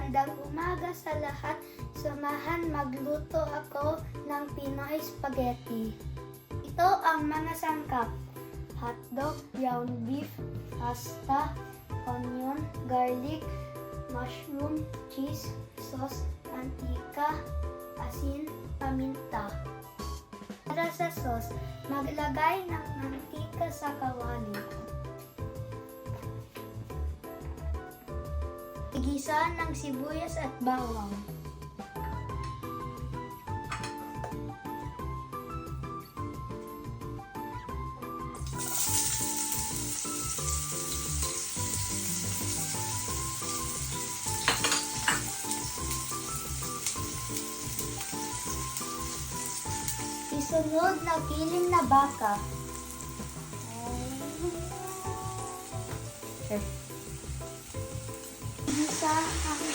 Magandang umaga sa lahat. Samahan magluto ako ng Pinoy spaghetti. Ito ang mga sangkap: hotdog, ground beef, pasta, onion, garlic, mushroom, cheese, sauce, mantika, asin, paminta. Para sa sauce, maglagay ng mantika sa kawali. Igisa ng sibuyas at bawang. Isunod na kiling na baka. Igisa hanggang